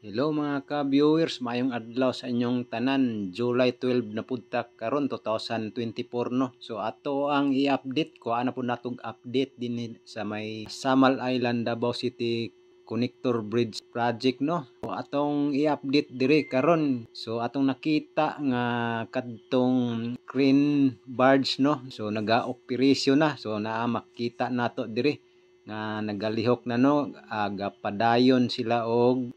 Hello mga ka-viewers, mayong adlaw sa inyong tanan. July 12 na punta karon 2024 no. So ato ang i-update ko ana po natong update din sa may Samal Island, Davao City Connector Bridge project no. So atong i-update dire karon. So atong nakita nga kadtong crane barge no. So naga-operasyon na. So naa makita nato dire nga nagalihok na no, padayon sila og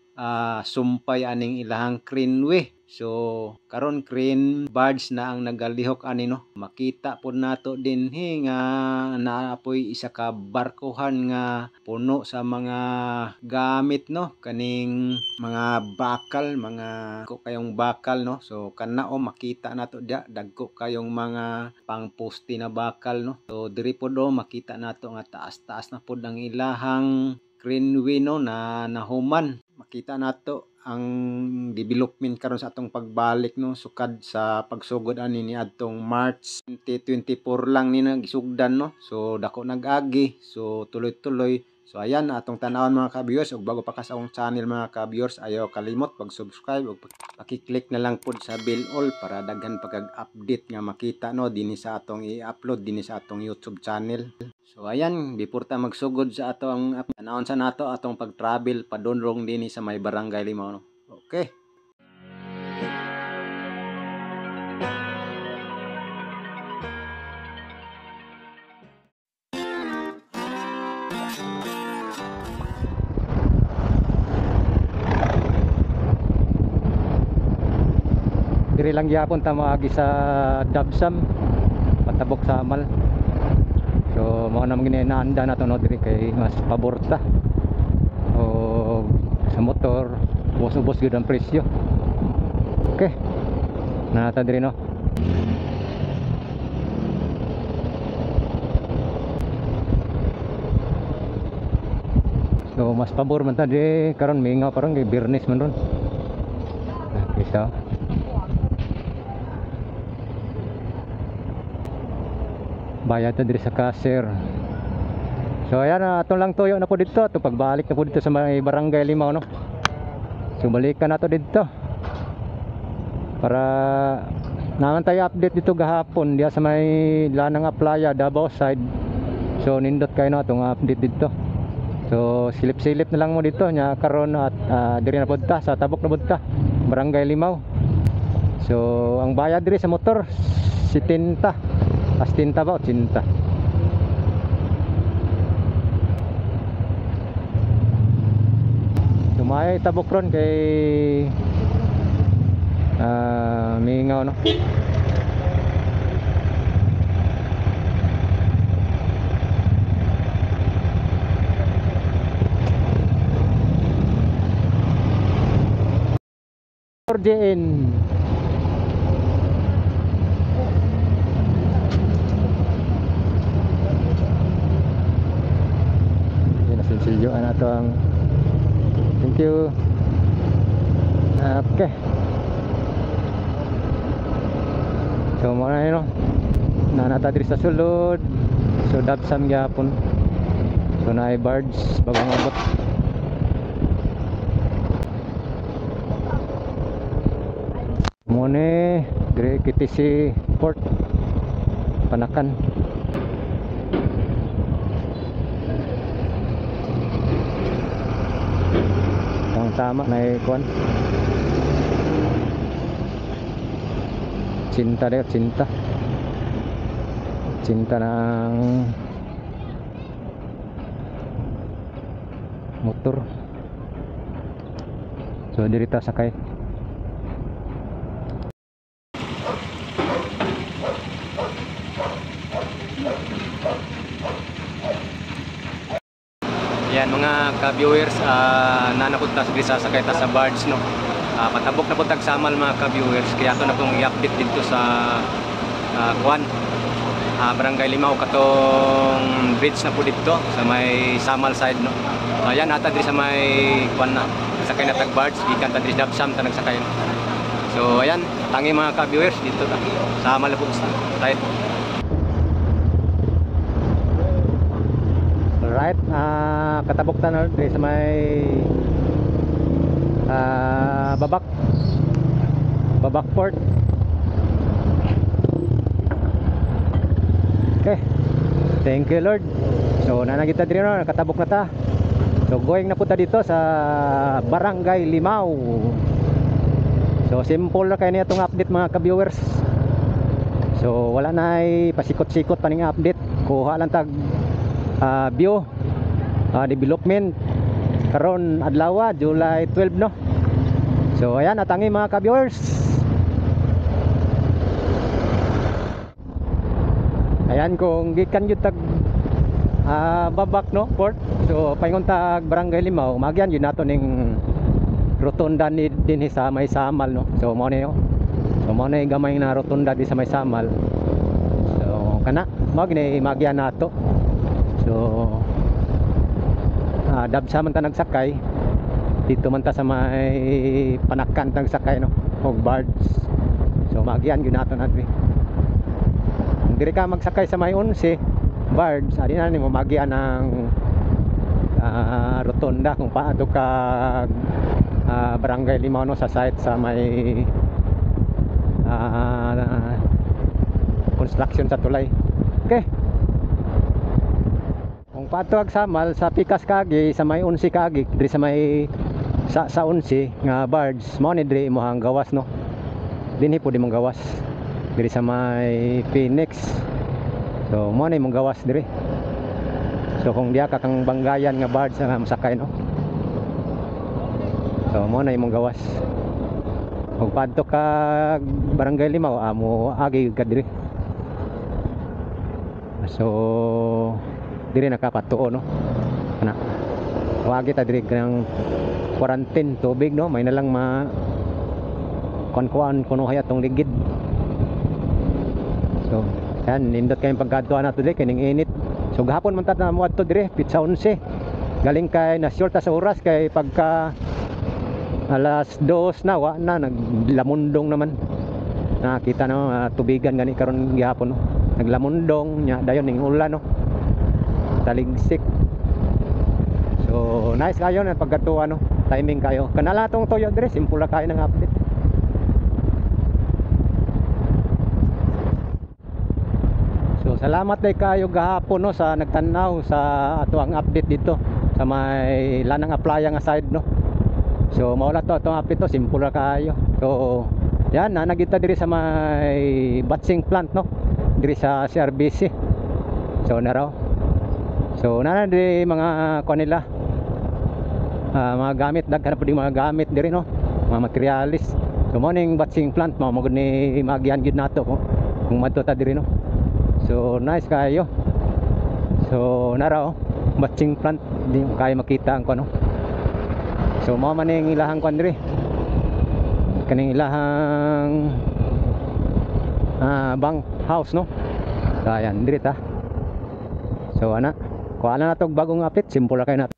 sumpay aning ilahang craneway. So karon crane barge na ang nagalihok ani no. Makita po nato dinhi nga naapoy isa ka barkohan nga puno sa mga gamit no, kaning mga bakal, mga dagko kayong bakal no. So kana makita nato dia dagko kayong mga pangposte na bakal no. So diri po makita nato nga taas-taas na pod ang ilahang craneway no na nahuman. Makita nato ang development karon sa atong pagbalik no, sukad sa pagsugod ani ni adtong March 2024 lang ni nagisugdan no. So dako nag-agi, so tuloy-tuloy. So ayan atong tan-awon mga ka-viewers, ug bago pa ka sa akong channel mga ka-viewers, ayaw kalimot pag-subscribe ug paki-click na lang pod sa bell all para daghan pag-update nga makita no dinhi sa atong i-upload dinhi sa atong YouTube channel. So ayan, before ta magsugod sa atong tan-awon sa nato atong pag-travel padunrong dinhi sa may Barangay Limaw no. Okay. Diri lang gyapon ta maagi sa Dabsam patabok sa Amal. So mao na ginaanda nato no diri kay mas pabor ta. O sa motor ubos-ubos gyud ang presyo. Okay. Nata diri no. So mas pabor man ta di karon mingaw parang kay Birnis man ron. Isa. Bayad na diri sa cashier. So ayan, atong lang tuyo na po dito. Atong pagbalik na po dito sa may Barangay Limaw no. So balikan na to dito para naman tayo update dito gahapon diya sa may Lanang Aplaya, Davao side. So nindot kayo na atong update dito. So silip-silip na lang mo dito nya karon at diri na podta sa tabok na podta Barangay Limaw. So ang bayad diri sa motor 70. Astinta ba o cinta? Sumaya itabok ron kay mingaw no. RJN silyo na to ang thank you. Okay, so mo na no nanata diri sa sulod. So Dabsam gyapon, so naay barge bagong abot. Mo ni diri KTC Port Panakan. Tama na ikuan cinta deh, cinta ng motor. So diri ta sakay. Yan mga ka-viewers, nanapunta sa sakay ta sa barge no. Patabok na po tag Samal mga ka-viewers, kaya ato na pong i-update dito sa Barangay Limaw katong bridge na po dito sa may Samal side no. Ayan ata diri sa may na sakay na tag barge gikan ta diri Dabsam ta nagsakay no. So ayan, tangi mga ka-viewers dito ta Samal na po side. Right, katabok tanan sa may Babakport. Okay, thank you Lord. So nanagita diri no, nakatabok na ta. So going na punta dito sa Barangay Limao. So simple na kayo niya itong update mga ka-viewers. So wala na ay pasikot-sikot pa ning update. Kuha lang tag view development karon adlaw July 12 no. So ayan atangi mga ka-viewers. Ayan kung gikan jud tag babak no port. So paingon tag Barangay Limao magyan yun nato ning rotunda ni din sa may Samal no. So mo ni so mo ni gamay na rotunda di sa may Samal. So kana magyan nato. So dabsa man ta nagsakay dito man ta sa may Panakan tag sakay no og barge. So magyan yun nato nadri. Diri ka magsakay sa may 11 barge adi na nimo magyan ng rotunda kung paadto ka Barangay Limao no sa site sa may construction sa tulay. Okay, kung paadto ag Samal sa Pikas kagi sa may 11 kagi diri sa may sa 11 nga barge mo ni diri mo hang gawas no. Dinhi po di mong gawas diri sa may Phoenix. So mo ni mong gawas diri. So kung diya ka kang banggayan nga barge nga masakay no. So mo na imong gawas. Kung padto ka Barangay Limao amo agi ka diri. So diri nakapatuo no. Ana. Wagi ta diri kang quarantine tubig no, may na lang ma kuan kuno haya tong ligid. So yan nindot kay pagkadtuan nato diri kining init. So gahapon man ta na mo adto dire pizza 11. Galing kay na short sa oras kay pagka alas 2 na wa na naglamundong naman. Nakita na tubigan gani karon gihapon no. Naglamundong nya dayon ning ulan no. Taligsik. So nice kayo na pagkatuan no. Timing kayo. Kanala tong toyo dire simple la kayo ng update. So salamat day kayo gahapon no sa nagtanaw sa ato ang update dito sa may Lanang Aplaya nga side no. So maula to atong update to simple ra kayo. So yan nagita diri sa may batching plant no diri sa CRBC. So naraw. So nana diri mga kanila mga gamit daghan pa di mga gamit diri no mga materialis. So mo ning batching plant mo magud ni magyan gid nato kung madto ta diri no. So nice kayo. So naraw batching plant di kayo makita ang kuno. So mao man ning ilahang kuan diri. Kaning ilahang bank house no. So ayan diri ta. So ana kuha na nato bagong update simple ra kay nato.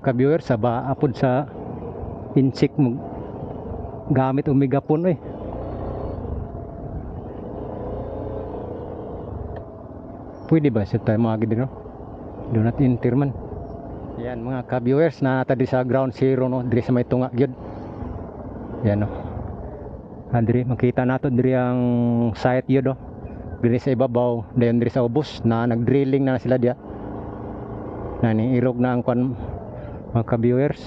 mga ka-viewers sa baapod sa insect mo gamit o megapon pwede ba sa tayo mga gid no? Do not enter man. Yan mga ka-viewers na tadi sa ground zero no, diri sa may tunga gyud. Yan no. Diri makita nato diri ang site yun no. Diri sa ibabaw, dayon diri sa ubos na nag-drilling na sila diya. Na ning irog na ang kwan mga ka-viewers.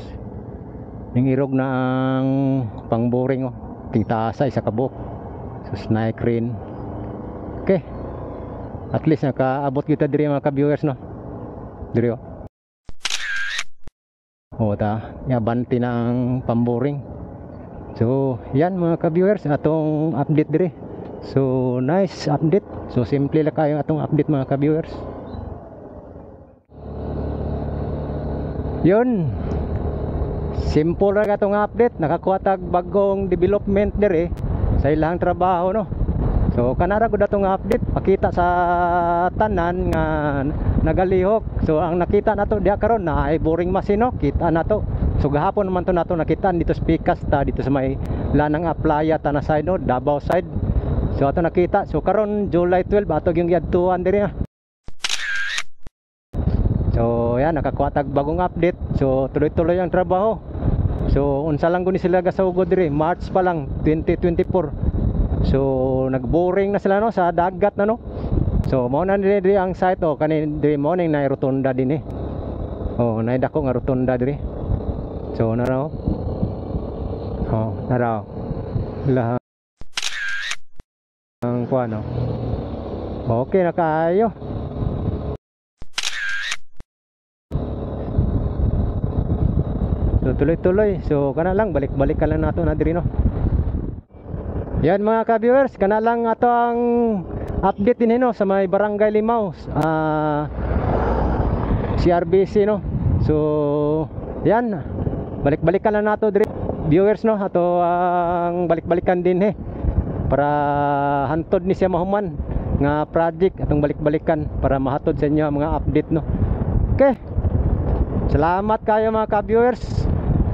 Ning irog na ang pang-boring ting tasa isa ka buok. So snake crane. Okay. At least nakaabot kita diri mga ka-viewers no. Diri ta, yabanti na ang pamboring. So, yan mga ka-viewers, atong update diri. So, nice update. So, simple lang kayo atong update mga ka-viewers. Yun. Simple lang atong update. Nakakuha tag bagong development diri sa ilang trabaho no. So, kanara gud atong update. Pakita sa tanan nga nagalihok. So ang nakita nato diha karon na ay boring machine no, kita nato. So gahapon naman to nato nakita dito sa Picas ta dito sa may Lanang Aplaya ta na side no, Davao side. So ato nakita. So karon July 12 ato yung yadtuan diri na. So yan nakakuha tag bagong update. So tuloy-tuloy ang trabaho. So unsa lang guni sila gasugod diri March pa lang 2024. So nagboring na sila no sa dagat na no. So mo na diri ang site kani diri mo ning nay rotunda din nay dako nga rotunda diri. So naraw naraw lah ang kuano. Okay na kaayo. So tuloy-tuloy. So kana lang balik-balik ka lang nato na diri no. Yan mga ka-viewers, kana lang ato ang update din no sa may Barangay Limaw CRBC no. So yan, balik-balikan lang nato diri viewers no, ato ang balik-balikan din para hantod ni siya mahuman nga project atong balik-balikan para mahatod sa inyo ang mga update no. Okay, salamat kayo mga ka-viewers.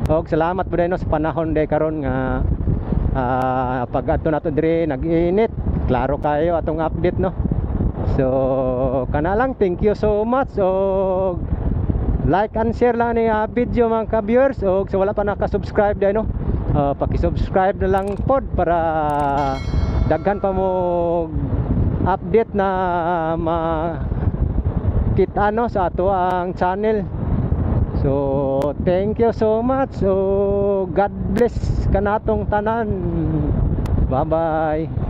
Og salamat po no sa panahon day karon nga pag ato nato diri nag-init, klaro kayo atong update no. So kana lang, thank you so much. So like and share lang ni video mga ka-viewers. O sa wala pa naka-subscribe dai no, paki-subscribe na lang pod para daghan pa mo update na makita no sa ato ang channel. So thank you so much. So God bless kanatong tanan. Bye bye.